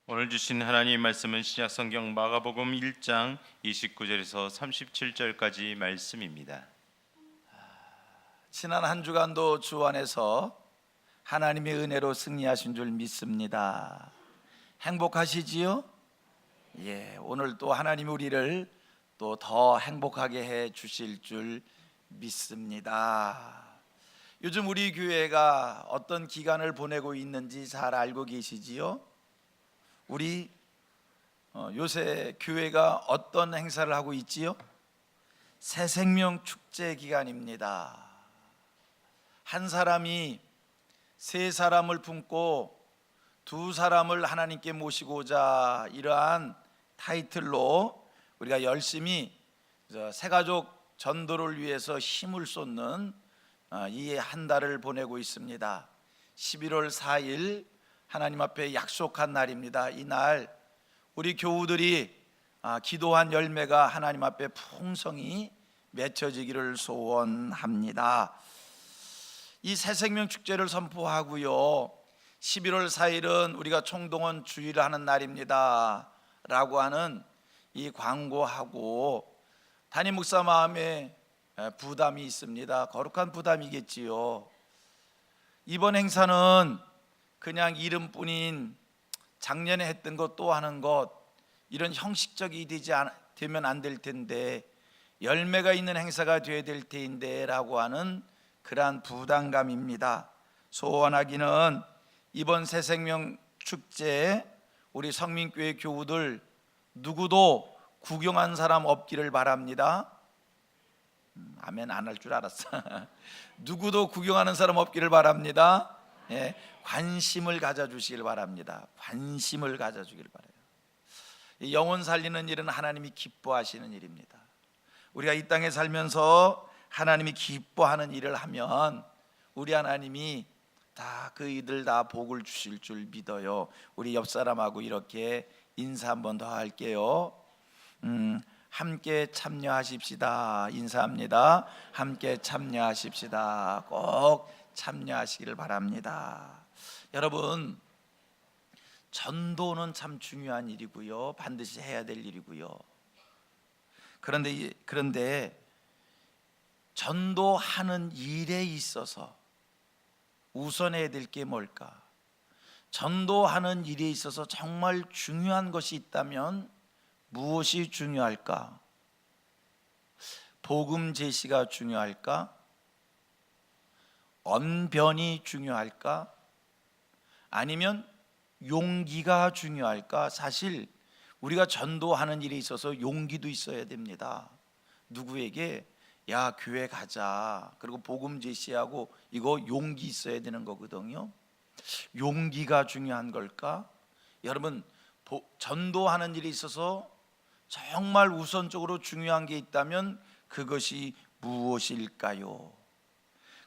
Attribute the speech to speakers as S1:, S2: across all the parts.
S1: 오늘 주신 하나님의 말씀은 신약성경 마가복음 1장 29절에서 37절까지 말씀입니다.
S2: 지난 한 주간도 주 안에서 하나님의 은혜로 승리하신 줄 믿습니다. 행복하시지요? 예, 오늘 또 하나님이 우리를 또 더 행복하게 해 주실 줄 믿습니다. 요즘 우리 교회가 어떤 기간을 보내고 있는지 잘 알고 계시지요? 우리 요새 교회가 어떤 행사를 하고 있지요? 새생명 축제 기간입니다. 한 사람이 세 사람을 품고 두 사람을 하나님께 모시고자, 이러한 타이틀로 우리가 열심히 새가족 전도를 위해서 힘을 쏟는 이 한 달을 보내고 있습니다. 11월 4일 하나님 앞에 약속한 날입니다. 이날 우리 교우들이 기도한 열매가 하나님 앞에 풍성히 맺혀지기를 소원합니다. 이 새생명 축제를 선포하고요, 11월 4일은 우리가 총동원 주일을 하는 날입니다 라고 하는 이 광고하고, 담임 목사 마음에 부담이 있습니다. 거룩한 부담이겠지요. 이번 행사는 그냥 이름뿐인 작년에 했던 것 또 하는 것, 이런 형식적이 되면 안 될 텐데, 열매가 있는 행사가 되어야 될 텐데 라고 하는 그러한 부담감입니다. 소원하기는 이번 새생명 축제에 우리 성민교회 교우들 누구도 구경한 사람 없기를 바랍니다. 아멘 안 할 줄 알았어. 누구도 구경하는 사람 없기를 바랍니다. 예, 관심을 가져주시길 바랍니다. 관심을 가져주길 바라요. 영혼 살리는 일은 하나님이 기뻐하시는 일입니다. 우리가 이 땅에 살면서 하나님이 기뻐하는 일을 하면 우리 하나님이 다 그 이들 다 복을 주실 줄 믿어요. 우리 옆 사람하고 이렇게 인사 한 번 더 할게요. 함께 참여하십시다. 인사합니다. 함께 참여하십시다. 꼭 참여하시기를 바랍니다. 여러분, 전도는 참 중요한 일이고요, 반드시 해야 될 일이고요. 그런데 전도하는 일에 있어서 우선해야 될 게 뭘까? 전도하는 일에 있어서 정말 중요한 것이 있다면 무엇이 중요할까? 복음 제시가 중요할까? 언변이 중요할까? 아니면 용기가 중요할까? 사실 우리가 전도하는 일에 있어서 용기도 있어야 됩니다. 누구에게 야 교회 가자, 그리고 복음 제시하고, 이거 용기 있어야 되는 거거든요. 용기가 중요한 걸까? 여러분, 전도하는 일에 있어서 정말 우선적으로 중요한 게 있다면 그것이 무엇일까요?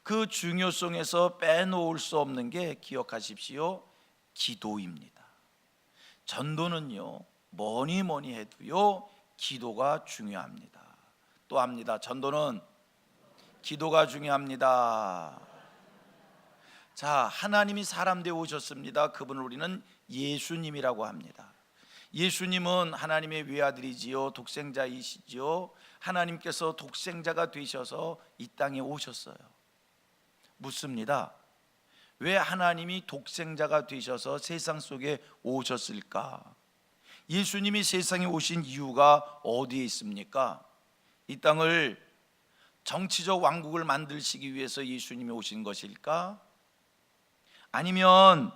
S2: 그 중요성에서 빼놓을 수 없는 게, 기억하십시오, 기도입니다. 전도는요, 뭐니 해도요, 기도가 중요합니다. 또 합니다. 전도는 기도가 중요합니다. 자, 하나님이 사람 되어 오셨습니다. 그분을 우리는 예수님이라고 합니다. 예수님은 하나님의 외아들이지요, 독생자이시지요. 하나님께서 독생자가 되셔서 이 땅에 오셨어요. 묻습니다. 왜 하나님이 독생자가 되셔서 세상 속에 오셨을까? 예수님이 세상에 오신 이유가 어디에 있습니까? 이 땅을 정치적 왕국을 만드시기 위해서 예수님이 오신 것일까? 아니면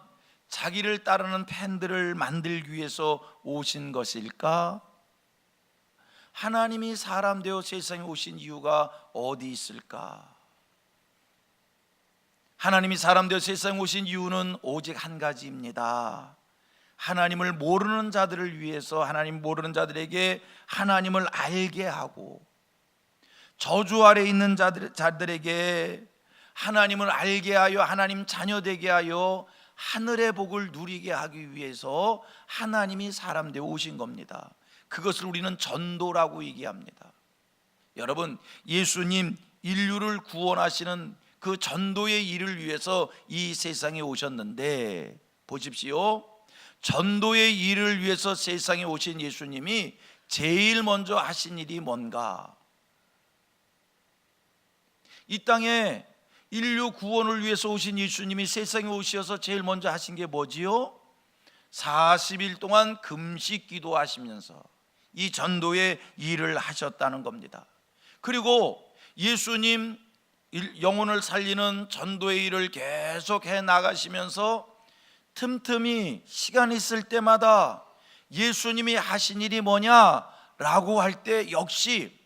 S2: 자기를 따르는 팬들을 만들기 위해서 오신 것일까? 하나님이 사람 되어 세상에 오신 이유가 어디 있을까? 하나님이 사람 되어 세상에 오신 이유는 오직 한 가지입니다. 하나님을 모르는 자들을 위해서, 하나님 모르는 자들에게 하나님을 알게 하고, 저주 아래 있는 자들에게 하나님을 알게 하여 하나님 자녀 되게 하여 하늘의 복을 누리게 하기 위해서 하나님이 사람 되어 오신 겁니다. 그것을 우리는 전도라고 얘기합니다. 여러분, 예수님 인류를 구원하시는 그 전도의 일을 위해서 이 세상에 오셨는데, 보십시오, 전도의 일을 위해서 세상에 오신 예수님이 제일 먼저 하신 일이 뭔가? 이 땅에 인류 구원을 위해서 오신 예수님이 세상에 오셔서 제일 먼저 하신 게 뭐지요? 40일 동안 금식 기도하시면서 이 전도의 일을 하셨다는 겁니다. 그리고 예수님 영혼을 살리는 전도의 일을 계속 해 나가시면서 틈틈이 시간 있을 때마다 예수님이 하신 일이 뭐냐라고 할 때 역시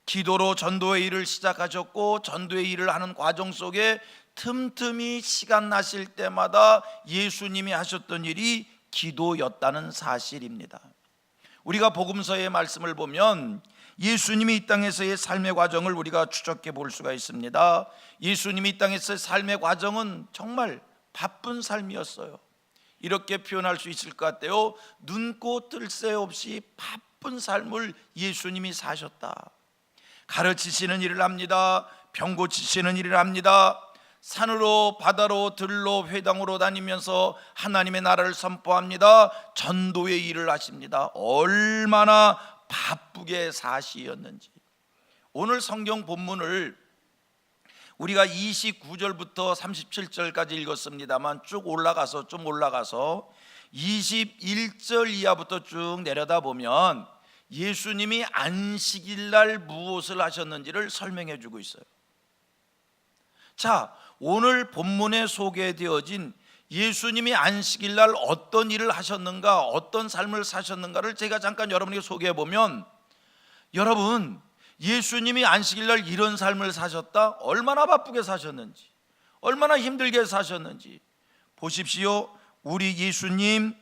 S2: 기도로 전도의 일을 시작하셨고, 전도의 일을 하는 과정 속에 틈틈이 시간 나실 때마다 예수님이 하셨던 일이 기도였다는 사실입니다. 우리가 복음서의 말씀을 보면 예수님이 이 땅에서의 삶의 과정을 우리가 추적해 볼 수가 있습니다. 예수님이 이 땅에서의 삶의 과정은 정말 바쁜 삶이었어요. 이렇게 표현할 수 있을 것 같아요. 눈코 뜰 새 없이 바쁜 삶을 예수님이 사셨다. 가르치시는 일을 합니다. 병 고치시는 일을 합니다. 산으로 바다로 들로 회당으로 다니면서 하나님의 나라를 선포합니다. 전도의 일을 하십니다. 얼마나 바쁘게 사시였는지. 오늘 성경 본문을 우리가 29절부터 37절까지 읽었습니다만 좀 올라가서 21절 이하부터 쭉 내려다 보면 예수님이 안식일 날 무엇을 하셨는지를 설명해 주고 있어요. 자, 오늘 본문에 소개되어진 예수님이 안식일 날 어떤 일을 하셨는가, 어떤 삶을 사셨는가를 제가 잠깐 여러분에게 소개해 보면, 여러분, 예수님이 안식일 날 이런 삶을 사셨다? 얼마나 바쁘게 사셨는지, 얼마나 힘들게 사셨는지 보십시오. 우리 예수님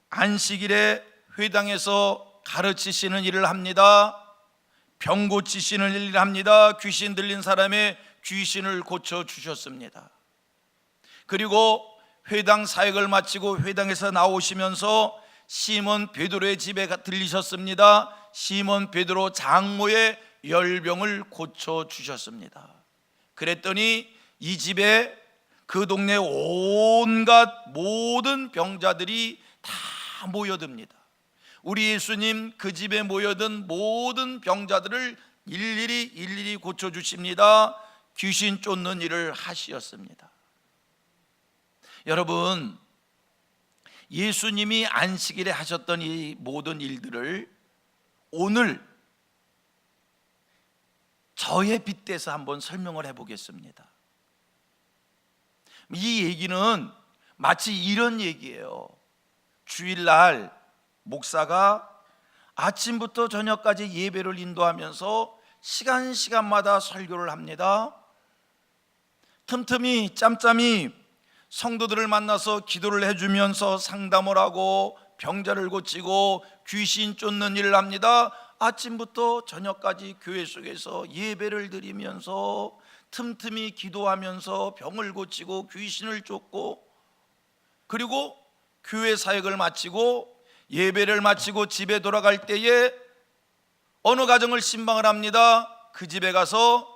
S2: 안식일에 회당에서 가르치시는 일을 합니다. 병 고치시는 일을 합니다. 귀신 들린 사람의 귀신을 고쳐주셨습니다. 그리고 회당 사역을 마치고 회당에서 나오시면서 시몬 베드로의 집에 들리셨습니다. 시몬 베드로 장모의 열병을 고쳐주셨습니다. 그랬더니 이 집에 그 동네 온갖 모든 병자들이 다 모여듭니다. 우리 예수님 그 집에 모여든 모든 병자들을 일일이 고쳐주십니다. 귀신 쫓는 일을 하시었습니다. 여러분, 예수님이 안식일에 하셨던 이 모든 일들을 오늘 저에 빗대서 한번 설명을 해보겠습니다. 이 얘기는 마치 이런 얘기예요. 주일날 목사가 아침부터 저녁까지 예배를 인도하면서 시간마다 설교를 합니다. 틈틈이 짬짬이 성도들을 만나서 기도를 해주면서 상담을 하고 병자를 고치고 귀신 쫓는 일을 합니다. 아침부터 저녁까지 교회 속에서 예배를 드리면서 틈틈이 기도하면서 병을 고치고 귀신을 쫓고, 그리고 교회 사역을 마치고 예배를 마치고 집에 돌아갈 때에 어느 가정을 신방을 합니다. 그 집에 가서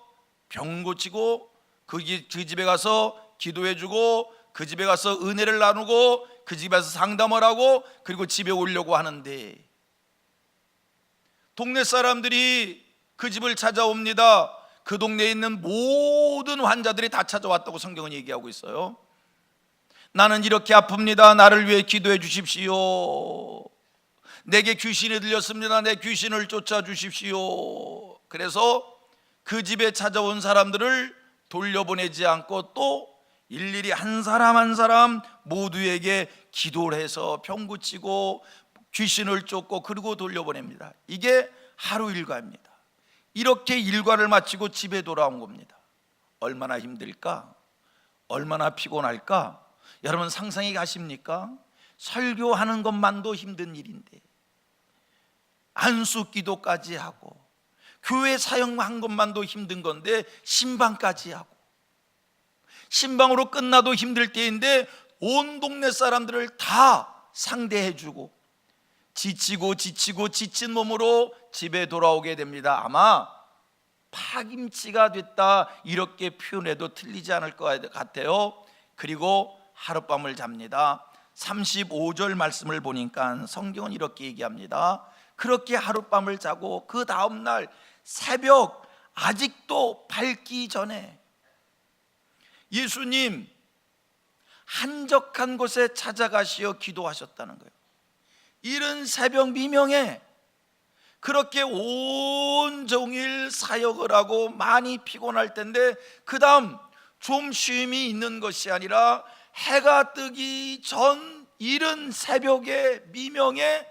S2: 병 고치고, 그 집에 가서 기도해주고, 그 집에 가서 은혜를 나누고, 그 집에서 상담을 하고, 그리고 집에 오려고 하는데 동네 사람들이 그 집을 찾아옵니다. 그 동네에 있는 모든 환자들이 다 찾아왔다고 성경은 얘기하고 있어요. 나는 이렇게 아픕니다. 나를 위해 기도해 주십시오. 내게 귀신이 들렸습니다. 내 귀신을 쫓아 주십시오. 그래서 그 집에 찾아온 사람들을 돌려보내지 않고 또 일일이 한 사람 한 사람 모두에게 기도를 해서 병 고치고 귀신을 쫓고 그리고 돌려보냅니다. 이게 하루 일과입니다. 이렇게 일과를 마치고 집에 돌아온 겁니다. 얼마나 힘들까? 얼마나 피곤할까? 여러분 상상이 가십니까? 설교하는 것만도 힘든 일인데 안수 기도까지 하고 교회 사역한 것만도 힘든 건데 신방까지 하고, 신방으로 끝나도 힘들 때인데 온 동네 사람들을 다 상대해주고 지치고 지친 몸으로 집에 돌아오게 됩니다. 아마 파김치가 됐다 이렇게 표현해도 틀리지 않을 것 같아요. 그리고 하룻밤을 잡니다. 35절 말씀을 보니까 성경은 이렇게 얘기합니다. 그렇게 하룻밤을 자고 그 다음날 새벽 아직도 밝기 전에 예수님 한적한 곳에 찾아가시어 기도하셨다는 거예요. 이른 새벽 미명에 그렇게 온종일 사역을 하고 많이 피곤할 텐데 그 다음 좀 쉼이 있는 것이 아니라 해가 뜨기 전 이른 새벽에 미명에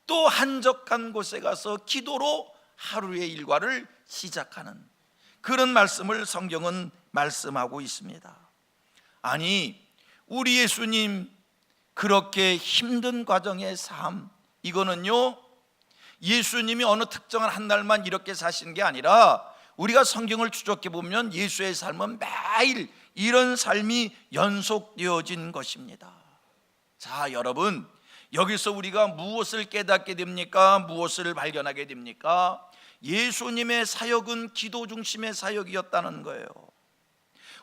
S2: 또 한적한 곳에 가서 기도로 하루의 일과를 시작하는 그런 말씀을 성경은 말씀하고 있습니다. 아니 우리 예수님 그렇게 힘든 과정의 삶, 이거는요 예수님이 어느 특정한 한 날만 이렇게 사신 게 아니라 우리가 성경을 추적해 보면 예수의 삶은 매일 이런 삶이 연속되어진 것입니다. 자, 여러분, 여기서 우리가 무엇을 깨닫게 됩니까? 무엇을 발견하게 됩니까? 예수님의 사역은 기도 중심의 사역이었다는 거예요.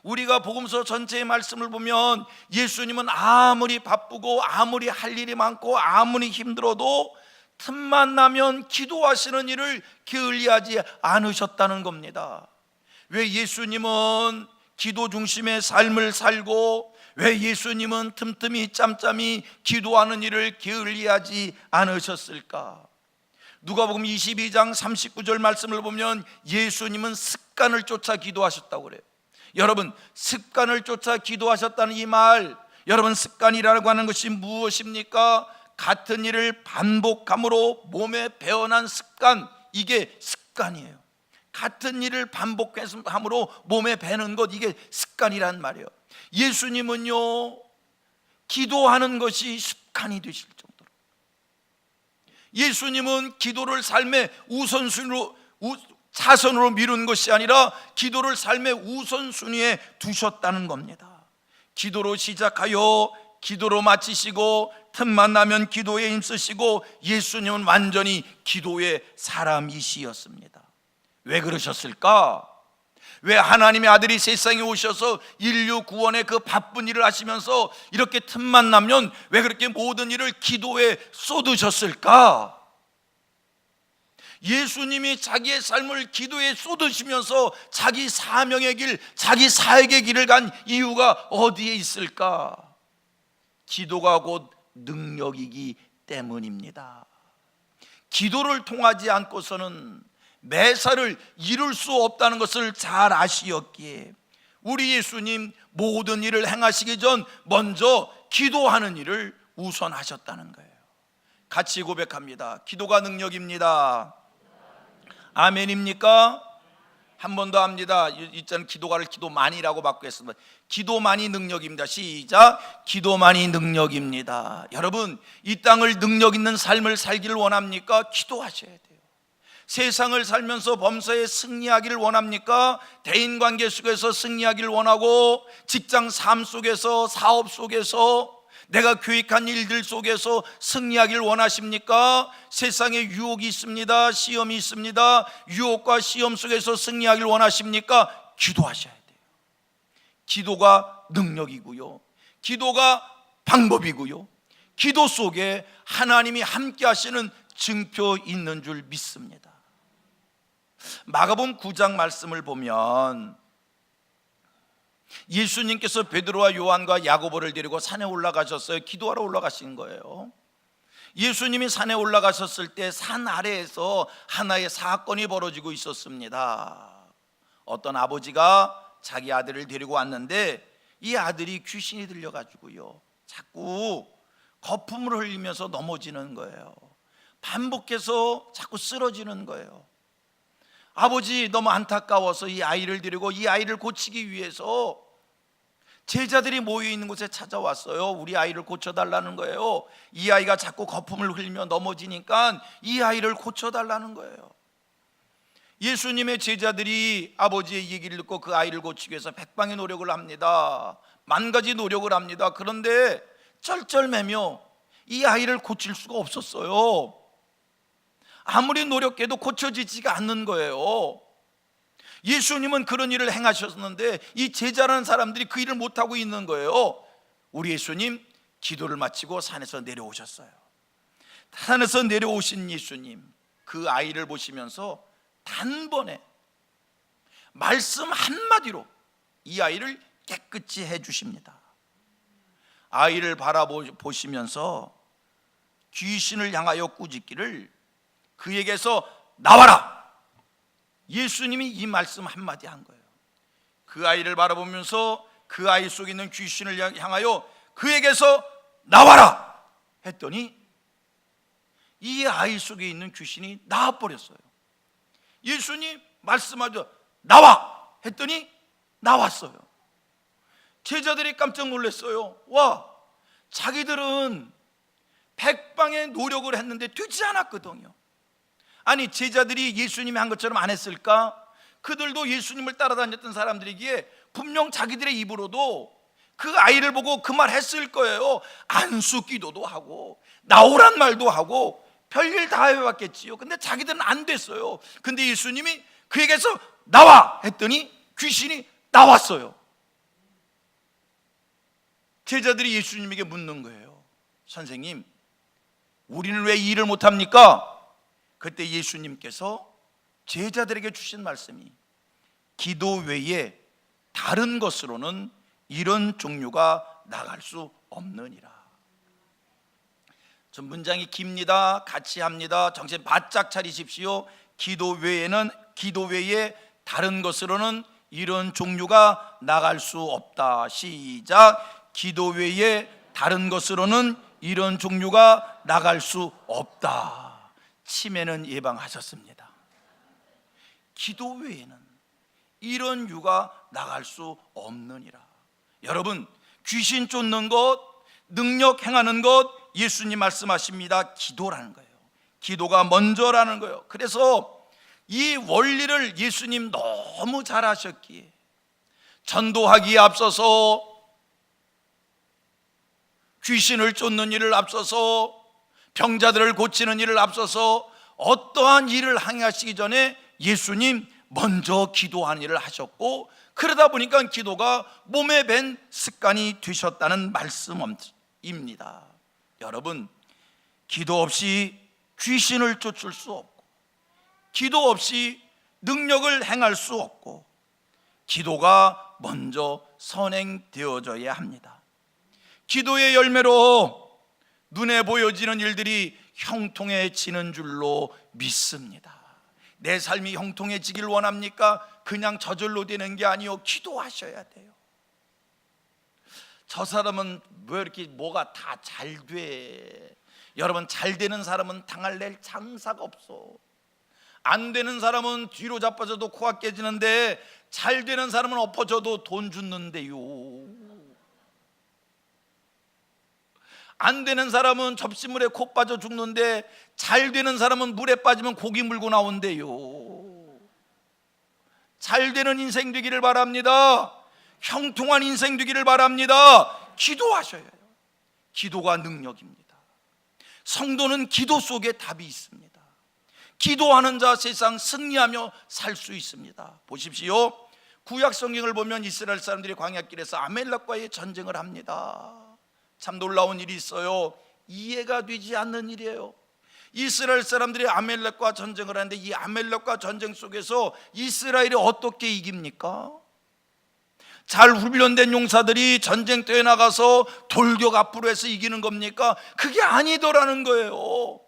S2: 우리가 복음서 전체의 말씀을 보면 예수님은 아무리 바쁘고 아무리 할 일이 많고 아무리 힘들어도 틈만 나면 기도하시는 일을 게을리하지 않으셨다는 겁니다. 왜 예수님은 기도 중심의 삶을 살고 왜 예수님은 틈틈이 짬짬이 기도하는 일을 게을리하지 않으셨을까? 누가복음 22장 39절 말씀을 보면 예수님은 습관을 쫓아 기도하셨다고 그래요. 여러분, 습관을 쫓아 기도하셨다는 이 말, 여러분 습관이라고 하는 것이 무엇입니까? 같은 일을 반복함으로 몸에 배어난 습관, 이게 습관이에요. 같은 일을 반복함으로 몸에 배는 것, 이게 습관이란 말이에요. 예수님은요 기도하는 것이 습관이 되실 정도로 예수님은 기도를 삶의 우선순위로 차선으로 미룬 것이 아니라 기도를 삶의 우선순위에 두셨다는 겁니다. 기도로 시작하여 기도로 마치시고 틈만 나면 기도에 힘쓰시고 예수님은 완전히 기도의 사람이시였습니다. 왜 그러셨을까? 왜 하나님의 아들이 세상에 오셔서 인류 구원의 그 바쁜 일을 하시면서 이렇게 틈만 나면 왜 그렇게 모든 일을 기도에 쏟으셨을까? 예수님이 자기의 삶을 기도에 쏟으시면서 자기 사명의 길, 자기 사역의 길을 간 이유가 어디에 있을까? 기도가 곧 능력이기 때문입니다. 기도를 통하지 않고서는 매사를 이룰 수 없다는 것을 잘 아시었기에 우리 예수님 모든 일을 행하시기 전 먼저 기도하는 일을 우선하셨다는 거예요. 같이 고백합니다. 기도가 능력입니다. 아멘입니까? 한 번 더 합니다. 있잖아요. 기도가를 기도만이라고 바꾸겠습니다. 기도만이 능력입니다. 시작. 기도만이 능력입니다. 여러분, 이 땅을 능력 있는 삶을 살기를 원합니까? 기도하셔야 돼요. 세상을 살면서 범사에 승리하기를 원합니까? 대인관계 속에서 승리하기를 원하고 직장 삶 속에서 사업 속에서 내가 교육한 일들 속에서 승리하기를 원하십니까? 세상에 유혹이 있습니다. 시험이 있습니다. 유혹과 시험 속에서 승리하기를 원하십니까? 기도하셔야 돼요. 기도가 능력이고요, 기도가 방법이고요, 기도 속에 하나님이 함께 하시는 증표 있는 줄 믿습니다. 마가복음 9장 말씀을 보면 예수님께서 베드로와 요한과 야고보를 데리고 산에 올라가셨어요. 기도하러 올라가신 거예요. 예수님이 산에 올라가셨을 때 산 아래에서 하나의 사건이 벌어지고 있었습니다. 어떤 아버지가 자기 아들을 데리고 왔는데 이 아들이 귀신이 들려가지고요 자꾸 거품을 흘리면서 넘어지는 거예요. 반복해서 자꾸 쓰러지는 거예요. 아버지 너무 안타까워서 이 아이를 데리고 이 아이를 고치기 위해서 제자들이 모여 있는 곳에 찾아왔어요. 우리 아이를 고쳐달라는 거예요. 이 아이가 자꾸 거품을 흘리며 넘어지니까 이 아이를 고쳐달라는 거예요. 예수님의 제자들이 아버지의 얘기를 듣고 그 아이를 고치기 위해서 백방의 노력을 합니다. 만 가지 노력을 합니다. 그런데 쩔쩔매며 이 아이를 고칠 수가 없었어요. 아무리 노력해도 고쳐지지가 않는 거예요. 예수님은 그런 일을 행하셨는데 이 제자라는 사람들이 그 일을 못하고 있는 거예요. 우리 예수님 기도를 마치고 산에서 내려오셨어요. 산에서 내려오신 예수님, 그 아이를 보시면서 단번에 말씀 한마디로 이 아이를 깨끗이 해주십니다. 아이를 바라보시면서 귀신을 향하여 꾸짖기를 그에게서 나와라! 예수님이 이 말씀 한마디 한 거예요. 그 아이를 바라보면서 그 아이 속에 있는 귀신을 향하여 그에게서 나와라! 했더니 이 아이 속에 있는 귀신이 나와버렸어요. 예수님 말씀하죠. 나와! 했더니 나왔어요. 제자들이 깜짝 놀랐어요. 와, 자기들은 백방의 노력을 했는데 되지 않았거든요. 아니, 제자들이 예수님이 한 것처럼 안 했을까? 그들도 예수님을 따라다녔던 사람들이기에 분명 자기들의 입으로도 그 아이를 보고 그 말 했을 거예요. 안수 기도도 하고 나오란 말도 하고 별일 다 해봤겠지요. 근데 자기들은 안 됐어요. 근데 예수님이 그에게서 나와! 했더니 귀신이 나왔어요. 제자들이 예수님에게 묻는 거예요. 선생님, 우리는 왜 이 일을 못합니까? 그때 예수님께서 제자들에게 주신 말씀이 기도 외에 다른 것으로는 이런 종류가 나갈 수 없느니라. 전 문장이 깁니다. 같이 합니다. 정신 바짝 차리십시오. 기도 외에 다른 것으로는 이런 종류가 나갈 수 없다. 시작. 기도 외에 다른 것으로는 이런 종류가 나갈 수 없다. 치매는 예방하셨습니다. 기도 외에는 이런 유가 나갈 수 없느니라. 여러분, 귀신 쫓는 것, 능력 행하는 것, 예수님 말씀하십니다. 기도라는 거예요. 기도가 먼저라는 거예요. 그래서 이 원리를 예수님 너무 잘 하셨기에 전도하기에 앞서서, 귀신을 쫓는 일을 앞서서, 병자들을 고치는 일을 앞서서 어떠한 일을 행하시기 전에 예수님 먼저 기도하는 일을 하셨고, 그러다 보니까 기도가 몸에 밴 습관이 되셨다는 말씀입니다. 여러분, 기도 없이 귀신을 쫓을 수 없고, 기도 없이 능력을 행할 수 없고, 기도가 먼저 선행되어져야 합니다. 기도의 열매로 눈에 보여지는 일들이 형통해지는 줄로 믿습니다. 내 삶이 형통해지길 원합니까? 그냥 저절로 되는 게 아니요, 기도하셔야 돼요. 저 사람은 왜 이렇게 뭐가 다 잘 돼? 여러분, 잘 되는 사람은 당할 낼 장사가 없어. 안 되는 사람은 뒤로 자빠져도 코가 깨지는데, 잘 되는 사람은 엎어져도 돈 줍는데요. 안 되는 사람은 접시물에 코 빠져 죽는데, 잘 되는 사람은 물에 빠지면 고기 물고 나온대요. 잘 되는 인생 되기를 바랍니다. 형통한 인생 되기를 바랍니다. 기도하셔야 해요. 기도가 능력입니다. 성도는 기도 속에 답이 있습니다. 기도하는 자 세상 승리하며 살 수 있습니다. 보십시오. 구약 성경을 보면 이스라엘 사람들이 광야길에서 아멜렉과의 전쟁을 합니다. 참 놀라운 일이 있어요. 이해가 되지 않는 일이에요. 이스라엘 사람들이 아멜렉과 전쟁을 하는데, 이 아멜렉과 전쟁 속에서 이스라엘이 어떻게 이깁니까? 잘 훈련된 용사들이 전쟁터에 나가서 돌격 앞으로 해서 이기는 겁니까? 그게 아니더라는 거예요.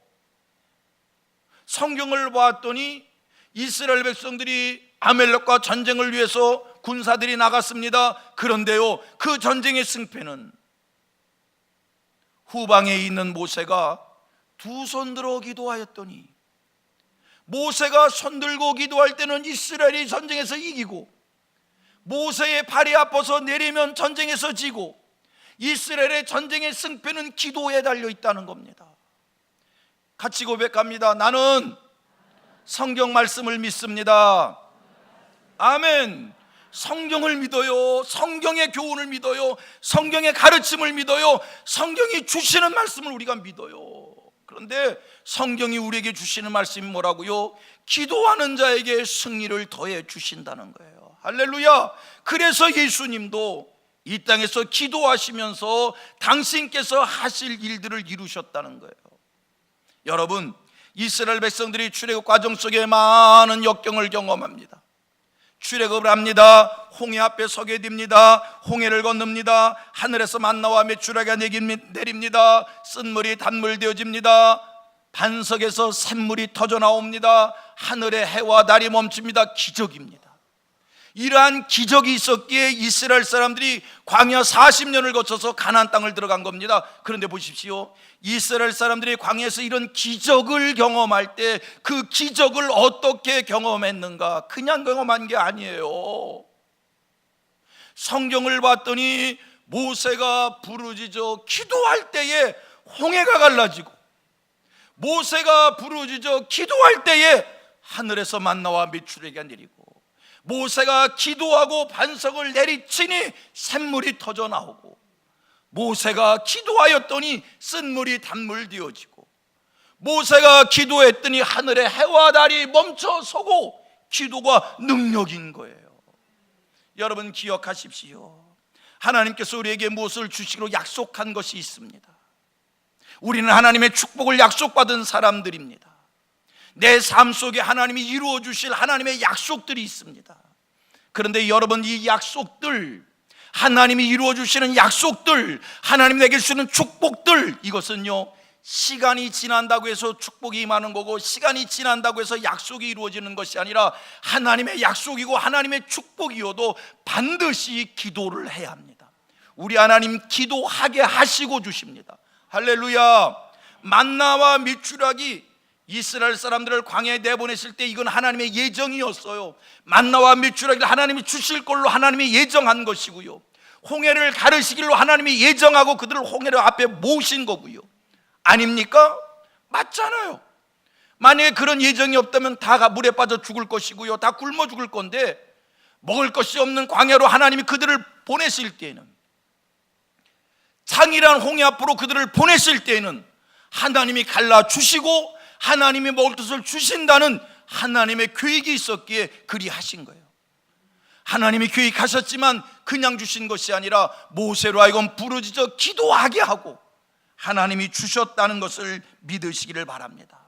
S2: 성경을 봤더니 이스라엘 백성들이 아멜렉과 전쟁을 위해서 군사들이 나갔습니다. 그런데요, 그 전쟁의 승패는 후방에 있는 모세가 두 손 들어 기도하였더니, 모세가 손 들고 기도할 때는 이스라엘이 전쟁에서 이기고, 모세의 발이 아파서 내리면 전쟁에서 지고, 이스라엘의 전쟁의 승패는 기도에 달려 있다는 겁니다. 같이 고백합니다. 나는 성경 말씀을 믿습니다. 아멘. 성경을 믿어요. 성경의 교훈을 믿어요. 성경의 가르침을 믿어요. 성경이 주시는 말씀을 우리가 믿어요. 그런데 성경이 우리에게 주시는 말씀이 뭐라고요? 기도하는 자에게 승리를 더해 주신다는 거예요. 할렐루야. 그래서 예수님도 이 땅에서 기도하시면서 당신께서 하실 일들을 이루셨다는 거예요. 여러분, 이스라엘 백성들이 출애굽 과정 속에 많은 역경을 경험합니다. 출애굽을 합니다. 홍해 앞에 서게 됩니다. 홍해를 건넙니다. 하늘에서 만나와 메추라기가 내립니다. 쓴물이 단물 되어집니다. 반석에서 샘물이 터져 나옵니다. 하늘의 해와 달이 멈춥니다. 기적입니다. 이러한 기적이 있었기에 이스라엘 사람들이 광야 40년을 거쳐서 가나안 땅을 들어간 겁니다. 그런데 보십시오, 이스라엘 사람들이 광야에서 이런 기적을 경험할 때 그 기적을 어떻게 경험했는가? 그냥 경험한 게 아니에요. 성경을 봤더니 모세가 부르짖어 기도할 때에 홍해가 갈라지고, 모세가 부르짖어 기도할 때에 하늘에서 만나와 메추라기가 내리고, 모세가 기도하고 반석을 내리치니 샘물이 터져 나오고, 모세가 기도하였더니 쓴물이 단물 되어지고, 모세가 기도했더니 하늘의 해와 달이 멈춰서고, 기도가 능력인 거예요. 여러분 기억하십시오. 하나님께서 우리에게 무엇을 주시기로 약속한 것이 있습니다. 우리는 하나님의 축복을 약속받은 사람들입니다. 내 삶 속에 하나님이 이루어 주실 하나님의 약속들이 있습니다. 그런데 여러분, 이 약속들, 하나님이 이루어 주시는 약속들, 하나님 내게 주시는 축복들, 이것은요, 시간이 지난다고 해서 축복이 임하는 거고, 시간이 지난다고 해서 약속이 이루어지는 것이 아니라 하나님의 약속이고 하나님의 축복이어도 반드시 기도를 해야 합니다. 우리 하나님 기도하게 하시고 주십니다. 할렐루야. 만나와 밀주락이 이스라엘 사람들을 광야에 내보내실 때 이건 하나님의 예정이었어요. 만나와 밀주락을 하나님이 주실 걸로 하나님이 예정한 것이고요, 홍해를 가르시길로 하나님이 예정하고 그들을 홍해를 앞에 모신 거고요. 아닙니까? 맞잖아요. 만약에 그런 예정이 없다면 다 물에 빠져 죽을 것이고요, 다 굶어 죽을 건데, 먹을 것이 없는 광야로 하나님이 그들을 보내실 때에는, 장이란 홍해 앞으로 그들을 보내실 때에는 하나님이 갈라주시고 하나님이 먹을 것을 주신다는 하나님의 계획이 있었기에 그리 하신 거예요. 하나님이 계획하셨지만 그냥 주신 것이 아니라 모세로 하여금 부르짖어 기도하게 하고 하나님이 주셨다는 것을 믿으시기를 바랍니다.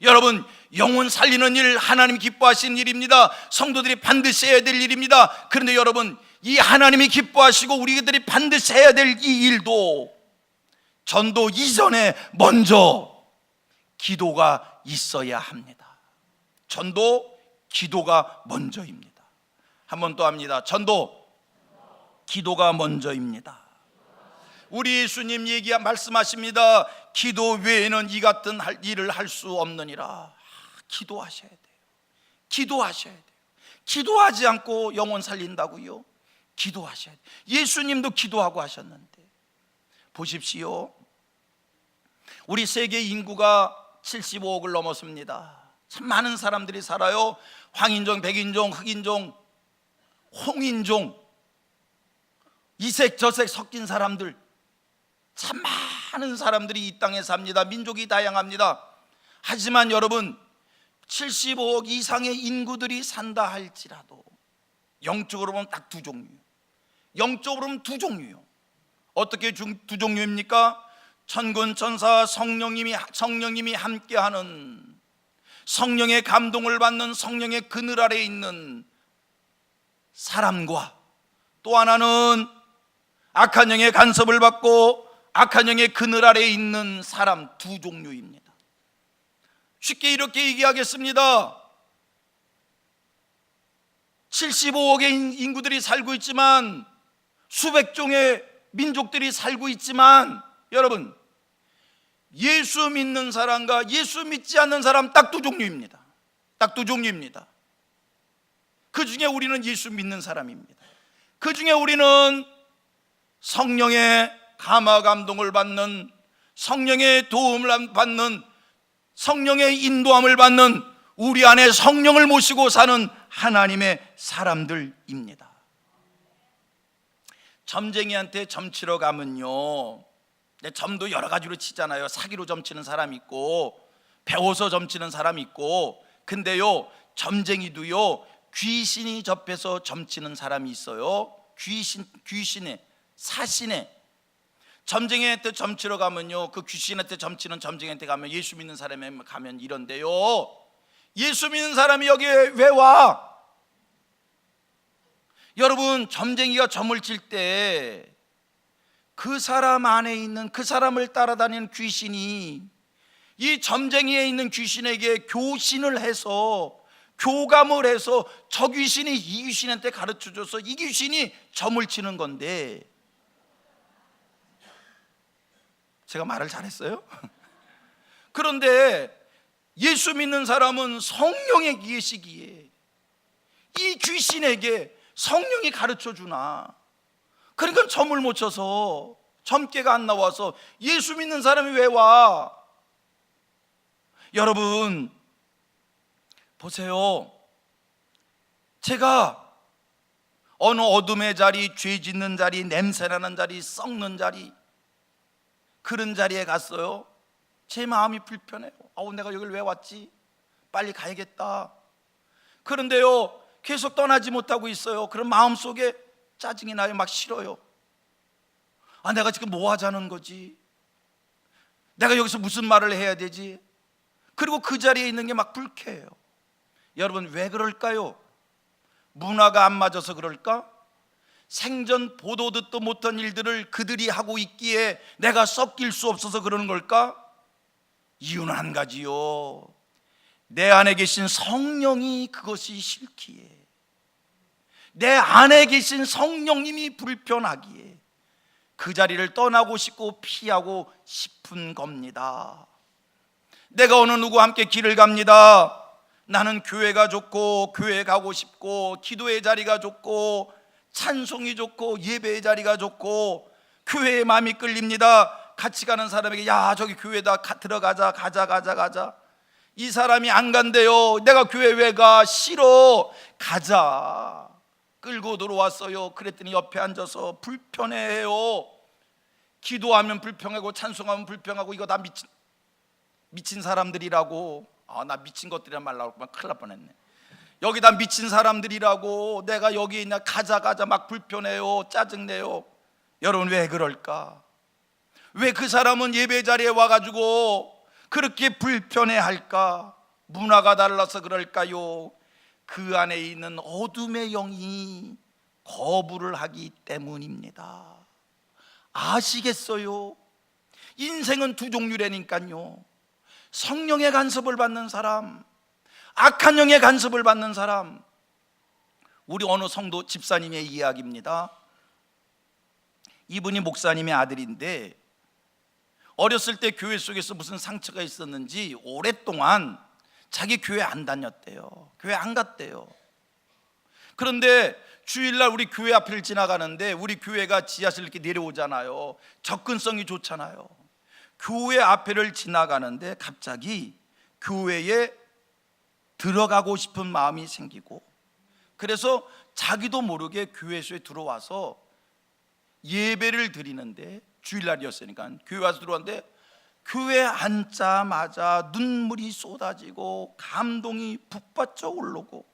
S2: 여러분, 영혼 살리는 일 하나님이 기뻐하시는 일입니다. 성도들이 반드시 해야 될 일입니다. 그런데 여러분, 이 하나님이 기뻐하시고 우리들이 반드시 해야 될 이 일도 전도 이전에 먼저 기도가 있어야 합니다. 전도, 기도가 먼저입니다. 한 번 또 합니다. 전도, 기도가 먼저입니다. 우리 예수님 말씀하십니다. 기도 외에는 이 같은 일을 할 수 없느니라. 기도하셔야 돼요. 기도하셔야 돼요. 기도하지 않고 영혼 살린다고요? 기도하셔야 돼요. 예수님도 기도하고 하셨는데, 보십시오. 우리 세계 인구가 75억을 넘었습니다. 참 많은 사람들이 살아요. 황인종, 백인종, 흑인종, 홍인종, 이색 저색 섞인 사람들, 참 많은 사람들이 이 땅에 삽니다. 민족이 다양합니다. 하지만 여러분, 75억 이상의 인구들이 산다 할지라도 영적으로 보면 딱 두 종류. 영적으로 보면 두 종류요. 어떻게 두 종류입니까? 천군 천사 성령님이 함께하는, 성령의 감동을 받는, 성령의 그늘 아래에 있는 사람과, 또 하나는 악한 영의 간섭을 받고 악한 영의 그늘 아래에 있는 사람, 두 종류입니다. 쉽게 이렇게 얘기하겠습니다. 75억의 인구들이 살고 있지만, 수백 종의 민족들이 살고 있지만, 여러분, 예수 믿는 사람과 예수 믿지 않는 사람 딱 두 종류입니다. 딱 두 종류입니다. 그 중에 우리는 예수 믿는 사람입니다. 그 중에 우리는 성령의 감화 감동을 받는, 성령의 도움을 받는, 성령의 인도함을 받는, 우리 안에 성령을 모시고 사는 하나님의 사람들입니다. 점쟁이한테 점치러 가면요, 점도 여러 가지로 치잖아요. 사기로 점치는 사람 있고, 배워서 점치는 사람 있고. 근데요, 점쟁이도요, 귀신이 접해서 점치는 사람이 있어요. 귀신에 사신에 점쟁이한테 점치러 가면요, 그 귀신한테 점치는 점쟁이한테 가면, 예수 믿는 사람이 가면 이런데요, 예수 믿는 사람이 여기에 왜 와? 여러분, 점쟁이가 점을 칠 때 그 사람 안에 있는, 그 사람을 따라다니는 귀신이 이 점쟁이에 있는 귀신에게 교신을 해서, 교감을 해서 저 귀신이 이 귀신한테 가르쳐줘서 이 귀신이 점을 치는 건데, 제가 말을 잘했어요? 그런데 예수 믿는 사람은 성령의 계시기에 이 귀신에게 성령이 가르쳐주나, 그러니까 점을 못 쳐서 점괘가 안 나와서 예수 믿는 사람이 왜 와? 여러분 보세요. 제가 어느 어둠의 자리, 죄 짓는 자리, 냄새나는 자리, 썩는 자리, 그런 자리에 갔어요. 제 마음이 불편해요. 내가 여기를 왜 왔지? 빨리 가야겠다. 그런데요, 계속 떠나지 못하고 있어요. 그런 마음속에 짜증이 나요. 막 싫어요. 내가 지금 뭐 하자는 거지? 내가 여기서 무슨 말을 해야 되지? 그리고 그 자리에 있는 게 막 불쾌해요. 여러분, 왜 그럴까요? 문화가 안 맞아서 그럴까? 생전 보도 듣도 못한 일들을 그들이 하고 있기에 내가 섞일 수 없어서 그러는 걸까? 이유는 한 가지요. 내 안에 계신 성령이 그것이 싫기에, 내 안에 계신 성령님이 불편하기에 그 자리를 떠나고 싶고 피하고 싶은 겁니다. 내가 어느 누구와 함께 길을 갑니다. 나는 교회가 좋고, 교회 가고 싶고, 기도의 자리가 좋고, 찬송이 좋고, 예배의 자리가 좋고, 교회에 마음이 끌립니다. 같이 가는 사람에게, 야, 저기 교회다, 들어가자, 가자. 이 사람이 안 간대요. 내가 교회 왜 가? 싫어. 가자. 끌고 들어왔어요. 그랬더니 옆에 앉아서 불편해해요. 기도하면 불평하고 찬송하면 불평하고, 이거 다 미친 사람들이라고. 나 미친 것들이란 말 나올까 큰일 날 뻔했네. 여기 다 미친 사람들이라고. 내가 여기 있냐, 가자 막 불편해요. 짜증내요. 여러분, 왜 그럴까? 왜 그 사람은 예배 자리에 와가지고 그렇게 불편해할까? 문화가 달라서 그럴까요? 그 안에 있는 어둠의 영이 거부를 하기 때문입니다. 아시겠어요? 인생은 두 종류라니까요. 성령의 간섭을 받는 사람, 악한 영의 간섭을 받는 사람. 우리 어느 성도 집사님의 이야기입니다. 이분이 목사님의 아들인데, 어렸을 때 교회 속에서 무슨 상처가 있었는지 오랫동안 자기 교회 안 다녔대요. 교회 안 갔대요. 그런데 주일날 우리 교회 앞을 지나가는데, 우리 교회가 지하실 이렇게 내려오잖아요. 접근성이 좋잖아요. 교회 앞에를 지나가는데 갑자기 교회에 들어가고 싶은 마음이 생기고, 그래서 자기도 모르게 교회소에 들어와서 예배를 드리는데, 주일날이었으니까 교회 와서 들어왔는데, 교회 앉자마자 눈물이 쏟아지고 감동이 북받쳐 오르고,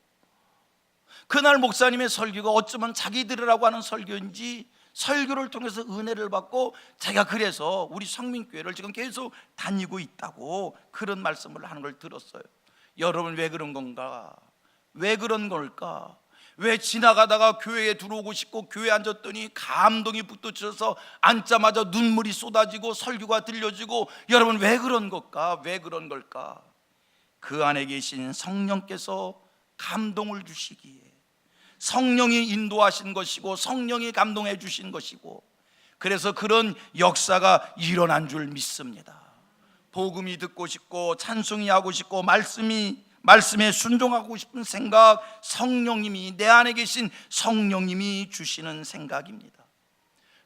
S2: 그날 목사님의 설교가 어쩌면 자기 들으라고 하는 설교인지 설교를 통해서 은혜를 받고, 제가 그래서 우리 성민교회를 지금 계속 다니고 있다고 그런 말씀을 하는 걸 들었어요. 여러분, 왜 그런 건가? 왜 그런 걸까? 왜 지나가다가 교회에 들어오고 싶고 교회에 앉았더니 감동이 북돋쳐서 앉자마자 눈물이 쏟아지고 설교가 들려지고, 여러분, 왜 그런 걸까? 왜 그런 걸까? 그 안에 계신 성령께서 감동을 주시기에, 성령이 인도하신 것이고 성령이 감동해 주신 것이고, 그래서 그런 역사가 일어난 줄 믿습니다. 복음이 듣고 싶고 찬송이 하고 싶고 말씀에 순종하고 싶은 생각, 성령님이, 내 안에 계신 성령님이 주시는 생각입니다.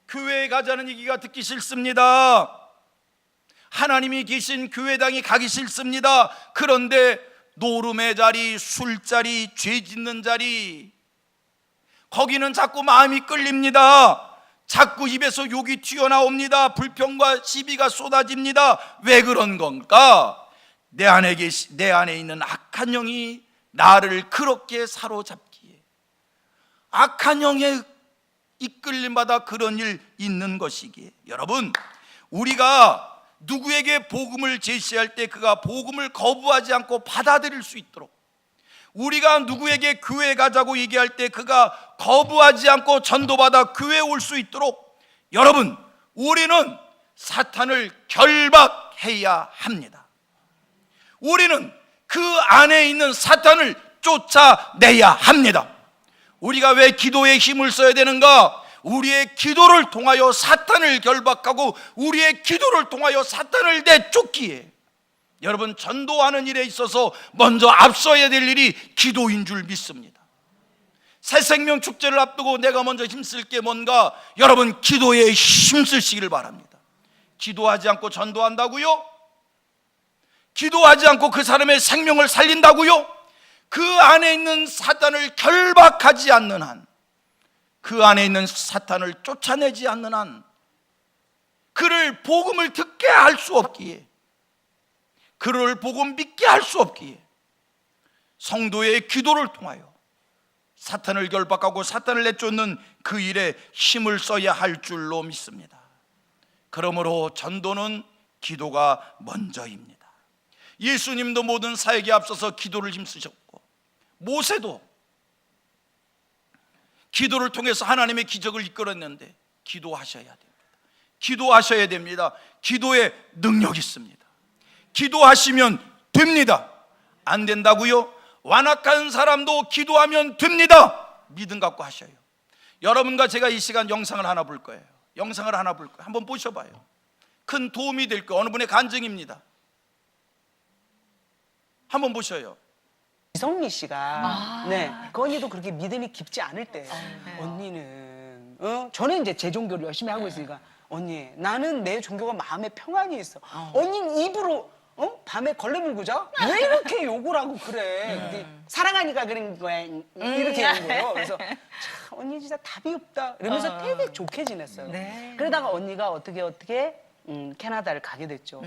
S2: 교회에 가자는 얘기가 듣기 싫습니다. 하나님이 계신 교회당에 가기 싫습니다. 그런데 노름의 자리, 술자리, 죄 짓는 자리, 거기는 자꾸 마음이 끌립니다. 자꾸 입에서 욕이 튀어나옵니다. 불평과 시비가 쏟아집니다. 왜 그런 건가? 내 안에 있는 악한 영이 나를 그렇게 사로잡기에, 악한 영의 이끌림받아 그런 일 있는 것이기에, 여러분, 우리가 누구에게 복음을 제시할 때 그가 복음을 거부하지 않고 받아들일 수 있도록, 우리가 누구에게 교회 가자고 얘기할 때 그가 거부하지 않고 전도받아 교회에 올 수 있도록, 여러분, 우리는 사탄을 결박해야 합니다. 우리는 그 안에 있는 사탄을 쫓아내야 합니다. 우리가 왜 기도에 힘을 써야 되는가? 우리의 기도를 통하여 사탄을 결박하고 우리의 기도를 통하여 사탄을 내쫓기에, 여러분, 전도하는 일에 있어서 먼저 앞서야 될 일이 기도인 줄 믿습니다. 새생명 축제를 앞두고 내가 먼저 힘쓸 게 뭔가? 여러분, 기도에 힘쓰시기를 바랍니다. 기도하지 않고 전도한다고요? 기도하지 않고 그 사람의 생명을 살린다고요? 그 안에 있는 사탄을 결박하지 않는 한, 그 안에 있는 사탄을 쫓아내지 않는 한, 그를 복음을 듣게 할 수 없기에, 그를 복음 믿게 할 수 없기에, 성도의 기도를 통하여 사탄을 결박하고 사탄을 내쫓는 그 일에 힘을 써야 할 줄로 믿습니다. 그러므로 전도는 기도가 먼저입니다. 예수님도 모든 사역에 앞서서 기도를 힘쓰셨고, 모세도 기도를 통해서 하나님의 기적을 이끌었는데, 기도하셔야 됩니다. 기도하셔야 됩니다. 기도에 능력이 있습니다. 기도하시면 됩니다. 안 된다고요? 완악한 사람도 기도하면 됩니다. 믿음 갖고 하셔요. 여러분과 제가 이 시간 영상을 하나 볼 거예요. 영상을 하나 볼 거예요. 한번 보셔봐요. 큰 도움이 될 거예요. 어느 분의 간증입니다. 한번 보셔요.
S3: 이성미 씨가 네, 그 언니도 그렇게 믿음이 깊지 않을 때 언니는 저는 이제 제 종교를 열심히 하고 있으니까, 언니, 나는 내 종교가 마음에 평안이 있어. 언니는 입으로 밤에 걸레 물고 자? 왜 이렇게 욕을 하고 그래? 근데 사랑하니까 그런 거야, 이렇게 하는 거예요. 그래서 참, 언니 진짜 답이 없다 이러면서 되게 좋게 지냈어요.
S4: 네.
S3: 그러다가 언니가 어떻게 캐나다를 가게 됐죠.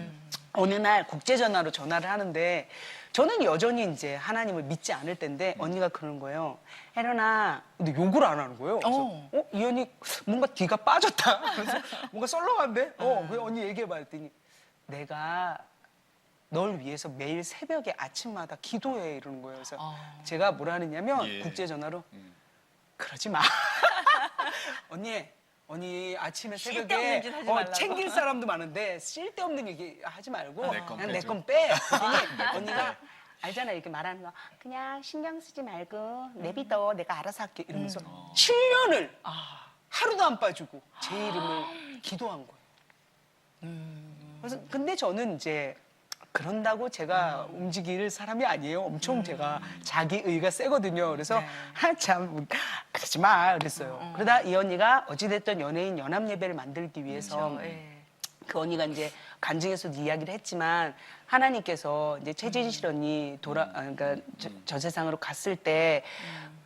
S3: 어느 날 국제 전화로 전화를 하는데, 저는 여전히 이제 하나님을 믿지 않을 때인데 언니가 그러는 거예요. 혜련아, 근데 욕을 안 하는 거예요. 그래서 이 언니 뭔가 뒤가 빠졌다. 그래서 뭔가 썰렁한데? 그 언니 얘기해봐 했더니, 내가 널 위해서 매일 새벽에 아침마다 기도해, 이러는 거예요. 그래서 제가 뭐라 하느냐면 국제 전화로 그러지 마. 언니 아침에 새벽에
S4: 쓸데없는 짓 하지 말라고.
S3: 챙길 사람도 많은데 쓸데없는 얘기 하지 말고
S5: 내 건
S3: 그냥 내
S5: 빼줘.
S3: 건 빼. 그랬더니 언니가 알잖아, 이렇게 말하는 거, 그냥 신경 쓰지 말고 내비둬, 내가 알아서 할게, 이러면서 7년을 하루도 안 빠지고 제 이름을 기도한 거예요. 그래서 근데 저는 이제 그런다고 제가 움직일 사람이 아니에요. 엄청 제가 자기의가 세거든요. 그래서 참 그러지 마 그랬어요. 그러다 이 언니가 어찌됐든 연예인 연합예배를 만들기 위해서
S4: 그렇죠. 예.
S3: 그 언니가 이제 간증에서도 이야기를 했지만, 하나님께서 이제 최진실 언니 그러니까 저 세상으로 갔을 때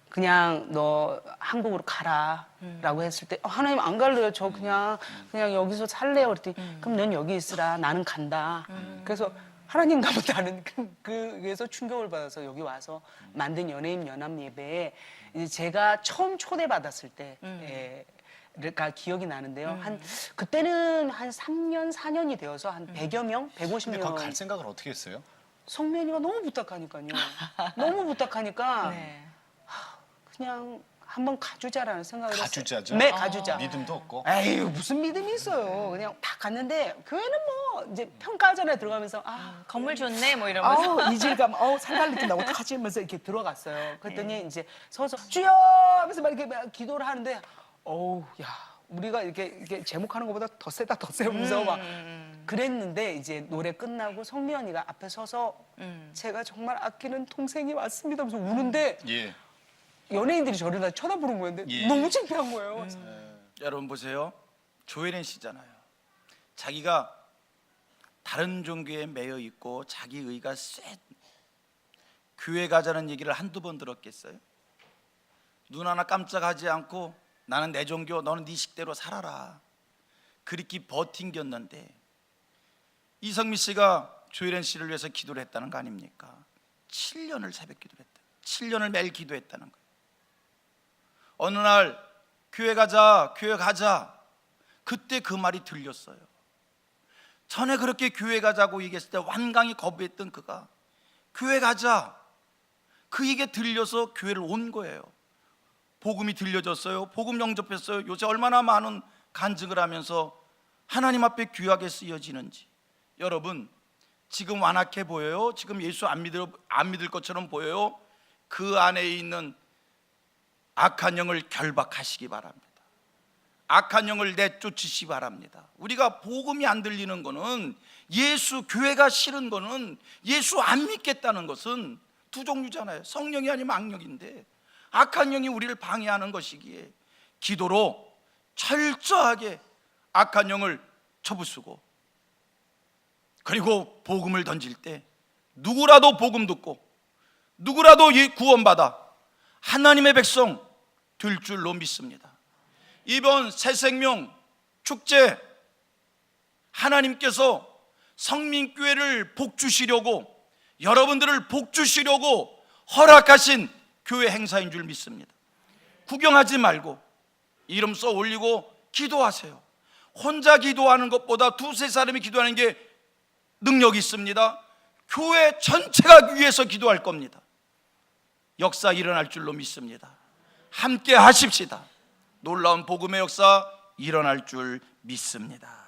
S3: 그냥 너 한국으로 가라라고 했을 때, 하나님 안 갈래요. 저 그냥 여기서 살래요. 그랬더니 그럼 넌 여기 있으라. 나는 간다. 그래서 하나님 가면 나는 그에서 충격을 받아서 여기 와서 만든 연예인 연합 예배에 이제 제가 처음 초대받았을 때 가 기억이 나는데요. 그때는 한 3년, 4년이 되어서 한 100여 명, 150명.
S5: 근데 거기 갈 생각을 어떻게 했어요?
S3: 성면이가 너무 부탁하니까요. 너무 부탁하니까
S4: 네.
S3: 그냥 한번 가주자라는 생각을 했어요.
S5: 가주자죠?
S3: 네, 가주자.
S5: 믿음도 없고.
S3: 에휴, 무슨 믿음이 있어요. 그냥 다 갔는데 교회는 뭐 이제 평가하잖아요. 들어가면서
S4: 건물 좋네 뭐 이러면서.
S3: 아우 이질감, 살갈 느낀다, 어떡하지 하면서 이렇게 들어갔어요. 그랬더니 이제 서서 주여 하면서 막 이렇게 막 기도를 하는데, 어우, 야, 우리가 이렇게 제목하는 것보다 더 세다, 더 세면서 막 그랬는데, 이제 노래 끝나고 성미 언니가 앞에 서서 제가 정말 아끼는 동생이 왔습니다 하면서 우는데,
S5: 예.
S3: 연예인들이 저를 다 쳐다보는 거였는데
S5: 예.
S3: 너무 창피한 거예요.
S2: 여러분 보세요. 조혜련 씨잖아요. 자기가 다른 종교에 매여 있고 자기 의가 쎄, 교회 가자는 얘기를 한두 번 들었겠어요? 눈 하나 깜짝하지 않고 나는 내 종교, 너는 네 식대로 살아라, 그렇게 버틴겼는데, 이성미 씨가 조혜련 씨를 위해서 기도를 했다는 거 아닙니까? 7년을 새벽 기도를 했다. 7년을 매일 기도했다는 거예요. 어느 날 교회 가자, 교회 가자. 그때 그 말이 들렸어요. 전에 그렇게 교회 가자고 얘기했을 때 완강히 거부했던 그가 교회 가자, 그 얘기가 들려서 교회를 온 거예요. 복음이 들려졌어요. 복음 영접했어요. 요새 얼마나 많은 간증을 하면서 하나님 앞에 귀하게 쓰여지는지. 여러분, 지금 완악해 보여요? 지금 예수 안 믿을 것처럼 보여요? 그 안에 있는 악한 영을 결박하시기 바랍니다. 악한 영을 내쫓으시기 바랍니다. 우리가 복음이 안 들리는 거는, 예수 교회가 싫은 거는, 예수 안 믿겠다는 것은 두 종류잖아요. 성령이 아니면 악령인데, 악한 영이 우리를 방해하는 것이기에 기도로 철저하게 악한 영을 쳐부수고, 그리고 복음을 던질 때 누구라도 복음 듣고 누구라도 구원받아 하나님의 백성 될 줄로 믿습니다. 이번 새생명 축제, 하나님께서 성민교회를 복주시려고, 여러분들을 복주시려고 허락하신 교회 행사인 줄 믿습니다. 구경하지 말고 이름 써 올리고 기도하세요. 혼자 기도하는 것보다 두세 사람이 기도하는 게 능력이 있습니다. 교회 전체가 위해서 기도할 겁니다. 역사 일어날 줄로 믿습니다. 함께 하십시다. 놀라운 복음의 역사 일어날 줄 믿습니다.